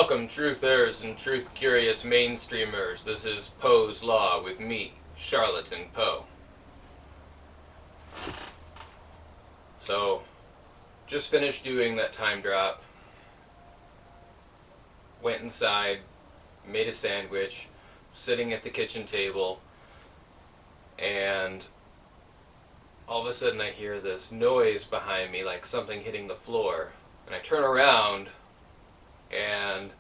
Welcome, truthers and truth-curious mainstreamers. This is Poe's Law with me, Charlatan Poe. So, just finished doing that time drop. Went inside, made a sandwich, sitting at the kitchen table, and all of a sudden I hear this noise behind me, like something hitting the floor. And I turn around, and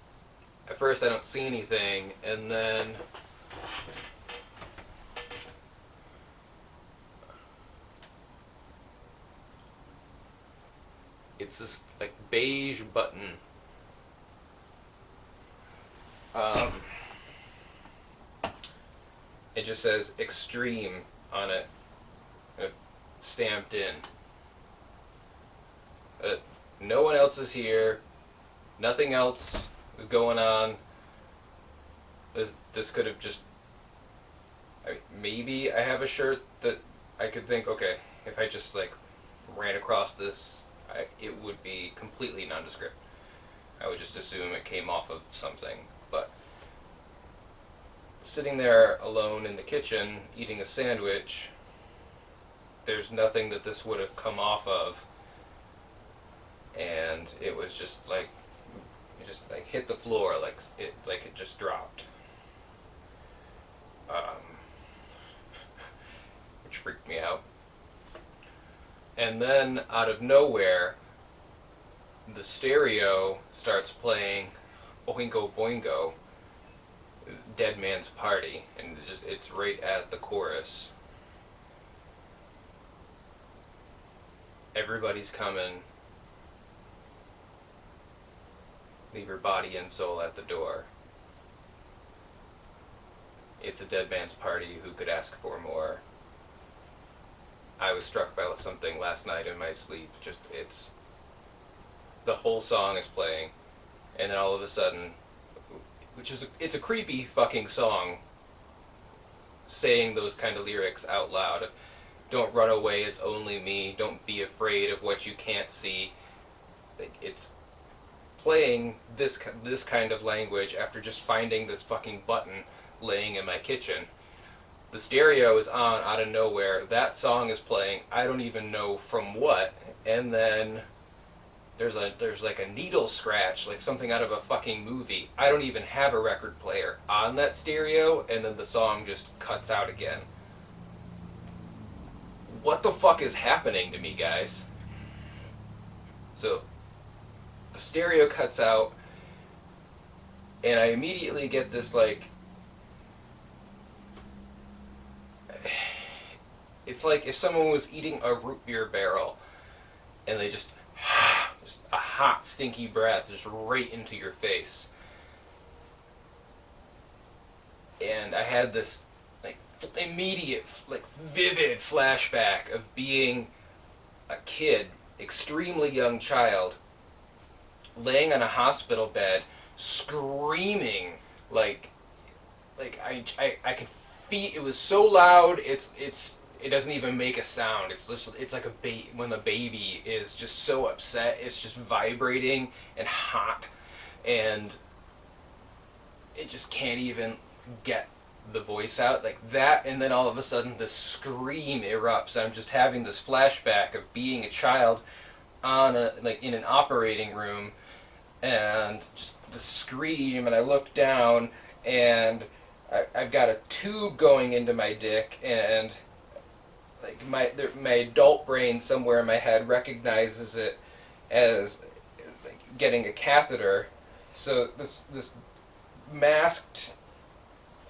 at first I don't see anything, and then it's this like beige button. Um, it just says extreme on it, stamped in. No one else is here. Nothing else is going on. This could have just... maybe I have a shirt that I could think, okay, if I just like ran across this, it would be completely nondescript. I would just assume it came off of something. But sitting there alone in the kitchen, eating a sandwich, there's nothing that this would have come off of. And it was just like... it just like hit the floor, like it just dropped, which freaked me out. And then out of nowhere, the stereo starts playing Oingo Boingo, Dead Man's Party, and it's right at the chorus. Everybody's coming. Leave your body and soul at the door. It's a dead man's party. Who could ask for more? I was struck by something last night in my sleep. It's the whole song is playing, and then all of a sudden, it's a creepy fucking song, saying those kind of lyrics out loud. Don't run away, it's only me. Don't be afraid of what you can't see. It's playing this kind of language after just finding this fucking button laying in my kitchen. The stereo is on out of nowhere. That song is playing. I don't even know from what. And then there's like a needle scratch, like something out of a fucking movie. I don't even have a record player on that stereo, and then the song just cuts out again. What the fuck is happening to me, guys? So the stereo cuts out, and I immediately get this like... it's like if someone was eating a root beer barrel, and they just a hot, stinky breath just right into your face. And I had this like immediate, like vivid flashback of being a kid, extremely young child, laying on a hospital bed, screaming like I could feel it was so loud. It doesn't even make a sound. It's like when the baby is just so upset. It's just vibrating and hot, and it just can't even get the voice out like that. And then all of a sudden, the scream erupts. I'm just having this flashback of being a child in an operating room, and just the scream. And I look down, and I've got a tube going into my dick, and like my adult brain somewhere in my head recognizes it as like getting a catheter. So this masked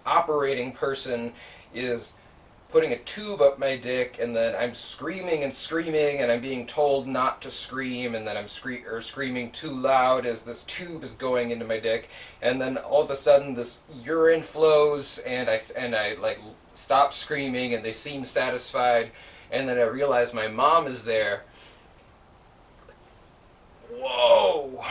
operating person is putting a tube up my dick, and then I'm screaming and screaming, and I'm being told not to scream, and then I'm screaming too loud as this tube is going into my dick, and then all of a sudden this urine flows, and I like stop screaming, and they seem satisfied, and then I realize my mom is there. Whoa!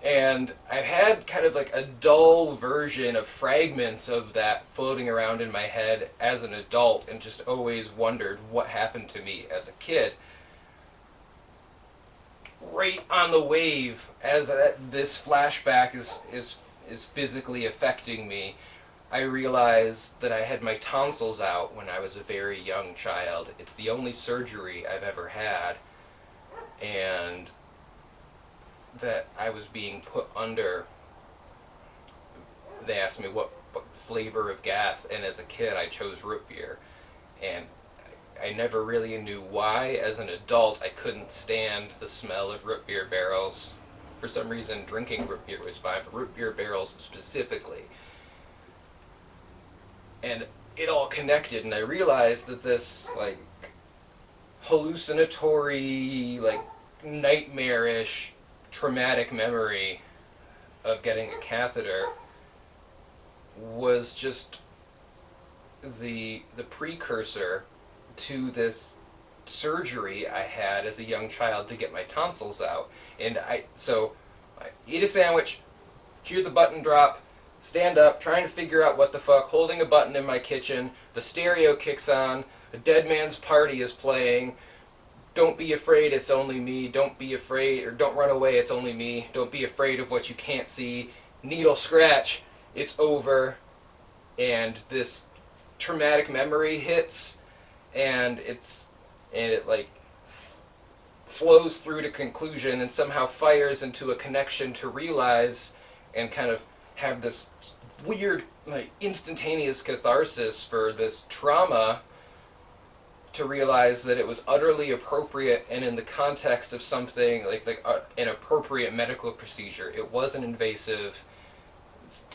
And I've had kind of like a dull version of fragments of that floating around in my head as an adult, and just always wondered what happened to me as a kid. right on the wave as this flashback is physically affecting me. I realized that I had my tonsils out when I was a very young child. It's the only surgery I've ever had, and that I was being put under. They asked me what flavor of gas, and as a kid I chose root beer, and I never really knew why. As an adult, I couldn't stand the smell of root beer barrels. For some reason, drinking root beer was fine, but root beer barrels specifically. And it all connected, and I realized that this, like, hallucinatory, like, nightmarish, traumatic memory of getting a catheter was just the precursor to this surgery I had as a young child to get my tonsils out. And I eat a sandwich, hear the button drop, stand up, trying to figure out what the fuck, holding a button in my kitchen, the stereo kicks on, a Dead Man's Party is playing, don't be afraid, it's only me, don't be afraid, or don't run away, it's only me, don't be afraid of what you can't see, needle scratch, it's over, and this traumatic memory hits, and it like flows through to conclusion and somehow fires into a connection to realize and kind of have this weird, like, instantaneous catharsis for this trauma, to realize that it was utterly appropriate and in the context of something like an appropriate medical procedure. It wasn't invasive,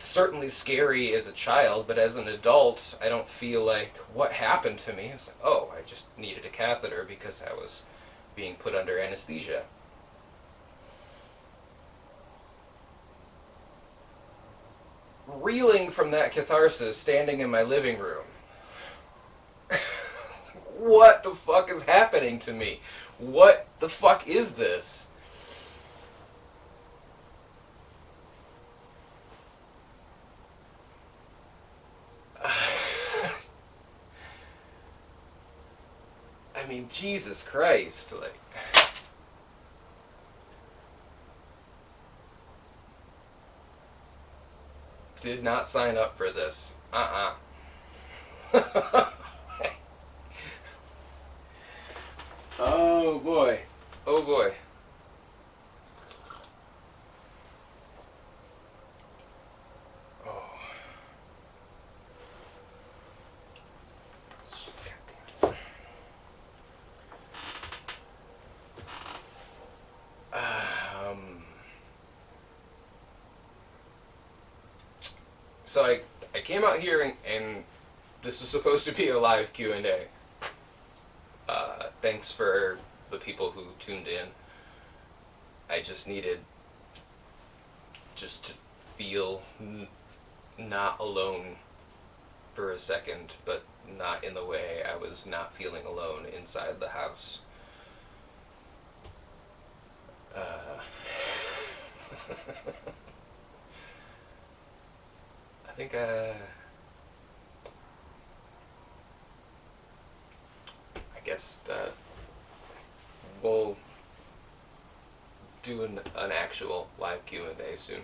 certainly scary as a child, but as an adult, I don't feel like what happened to me. It's like, oh, I just needed a catheter because I was being put under anesthesia. Reeling from that catharsis, standing in my living room. What the fuck is happening to me? What the fuck is this? I mean, Jesus Christ, like... Did not sign up for this. Oh boy. Oh boy. Oh. So I came out here and this was supposed to be a live Q&A. Thanks for the people who tuned in. I just needed just to feel not alone for a second, but not in the way I was not feeling alone inside the house. I think I guess that we'll do an actual live Q&A soon.